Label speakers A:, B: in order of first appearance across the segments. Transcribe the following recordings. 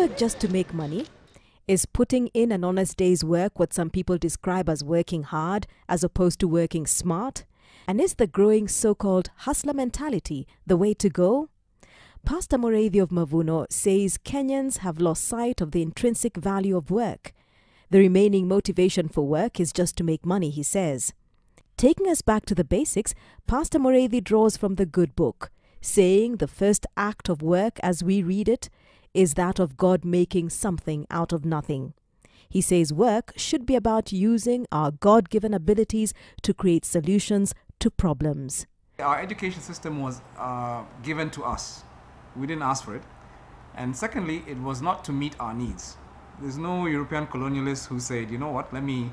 A: work just to make money? Is putting in an honest day's work what some people describe as working hard as opposed to working smart? And is the growing so-called hustler mentality the way to go? Pastor Mureithi of Mavuno says Kenyans have lost sight of the intrinsic value of work. The remaining motivation for work is just to make money, he says. Taking us back to the basics, Pastor Mureithi draws from the good book, saying the first act of work as we read it is that of God making something out of nothing. He says work should be about using our God-given abilities to create solutions to problems.
B: Our education system was given to us. We didn't ask for it. And secondly, it was not to meet our needs. There's no European colonialist who said, you know what, let me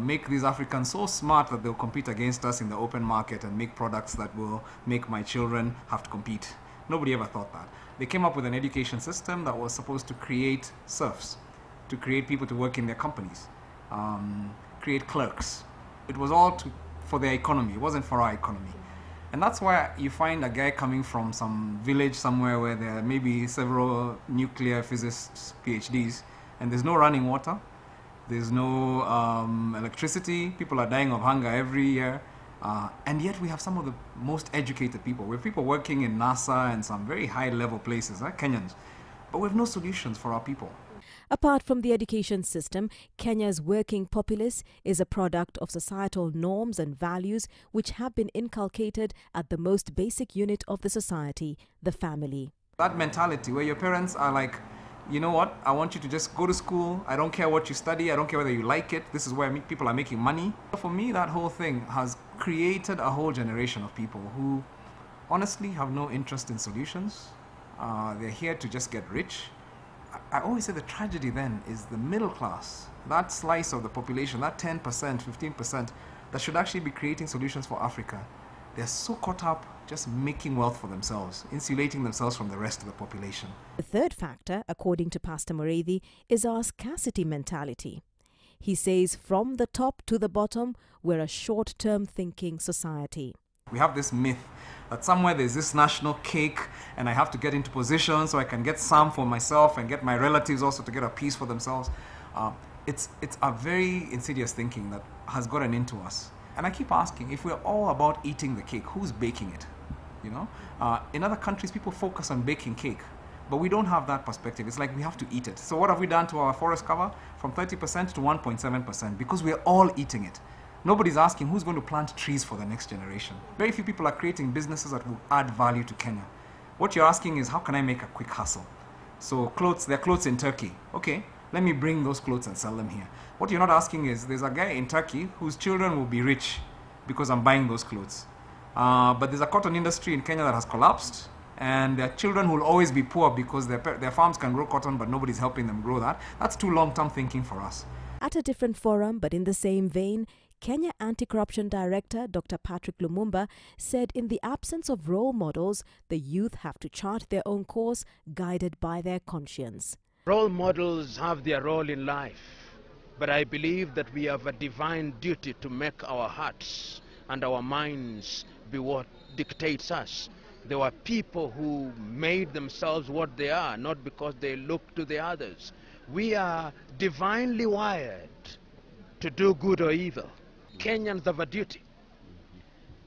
B: make these Africans so smart that they'll compete against us in the open market and make products that will make my children have to compete. Nobody ever thought that. They came up with an education system that was supposed to create serfs, to create people to work in their companies, create clerks. It was all for their economy. It wasn't for our economy. And that's why you find a guy coming from some village somewhere where there are maybe several nuclear physicists, PhDs, and there's no running water, there's no electricity, people are dying of hunger every year, and yet we have some of the most educated people. We have people working in NASA and some very high-level places, Kenyans, but we have no solutions for our people.
A: Apart from the education system, Kenya's working populace is a product of societal norms and values which have been inculcated at the most basic unit of the society, the family.
B: That mentality where your parents are like, you know what, I want you to just go to school, I don't care what you study, I don't care whether you like it, this is where people are making money. For me, that whole thing has created a whole generation of people who honestly have no interest in solutions. They're here to just get rich. I always say the tragedy then is the middle class, that slice of the population, that 10%, 15% that should actually be creating solutions for Africa. They're so caught up just making wealth for themselves, insulating themselves from the rest of the population.
A: The third factor, according to Pastor Mureithi, is our scarcity mentality. He says from the top to the bottom, we're a short-term thinking society.
B: We have this myth that somewhere there's this national cake and I have to get into position so I can get some for myself and get my relatives also to get a piece for themselves. It's a very insidious thinking that has gotten into us. And I keep asking, if we're all about eating the cake, who's baking it? You know, in other countries, people focus on baking cake, but we don't have that perspective. It's like we have to eat it. So what have we done to our forest cover? From 30% to 1.7%, because we're all eating it. Nobody's asking who's going to plant trees for the next generation. Very few people are creating businesses that will add value to Kenya. What you're asking is, how can I make a quick hustle? So there are clothes in Turkey. Okay, let me bring those clothes and sell them here. What you're not asking is, there's a guy in Turkey whose children will be rich because I'm buying those clothes. But there's a cotton industry in Kenya that has collapsed, and their children will always be poor because their farms can grow cotton, but nobody's helping them grow that. That's too long-term thinking for us.
A: At a different forum, but in the same vein, Kenya Anti-Corruption Director Dr. Patrick Lumumba said in the absence of role models, the youth have to chart their own course, guided by their conscience.
C: Role models have their role in life, but I believe that we have a divine duty to make our hearts and our minds be what dictates us. There were people who made themselves what they are, not because they look to the others. We are divinely wired to do good or evil. Kenyans have a duty.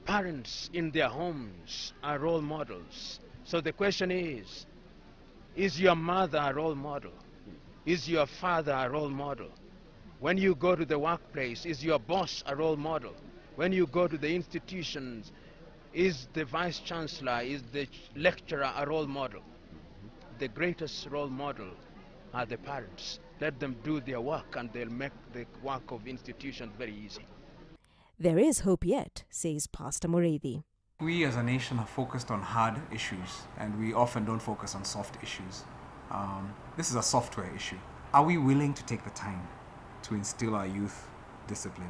C: Parents in their homes are role models. So the question is your mother a role model? Is your father a role model? When you go to the workplace, is your boss a role model? When you go to the institutions, is the vice chancellor, is the lecturer a role model? The greatest role model are the parents. Let them do their work and they'll make the work of institutions very easy.
A: There is hope yet, says Pastor Mureithi.
B: We as a nation have focused on hard issues, and we often don't focus on soft issues. This is a software issue. Are we willing to take the time to instill our youth discipline,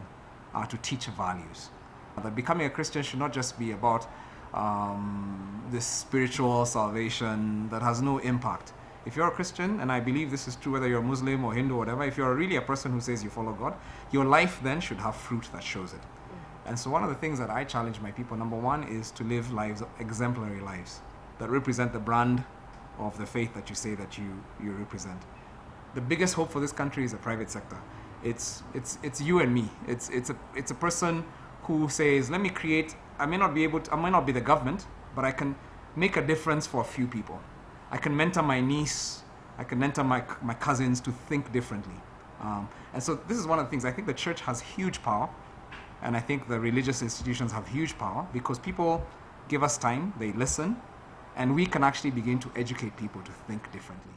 B: to teach values? That becoming a Christian should not just be about this spiritual salvation that has no impact. If you're a Christian, and I believe this is true whether you're Muslim or Hindu or whatever, if you're really a person who says you follow God, your life then should have fruit that shows it. And so one of the things that I challenge my people, number one, is to live lives, exemplary lives, that represent the brand of the faith that you say that you represent. The biggest hope for this country is the private sector. It's you and me. It's a person who says, let me create. I may not be the government, but I can make a difference for a few people. I can mentor my niece. I can mentor my cousins to think differently. And so this is one of the things. I think the church has huge power, and I think the religious institutions have huge power because people give us time, they listen, and we can actually begin to educate people to think differently.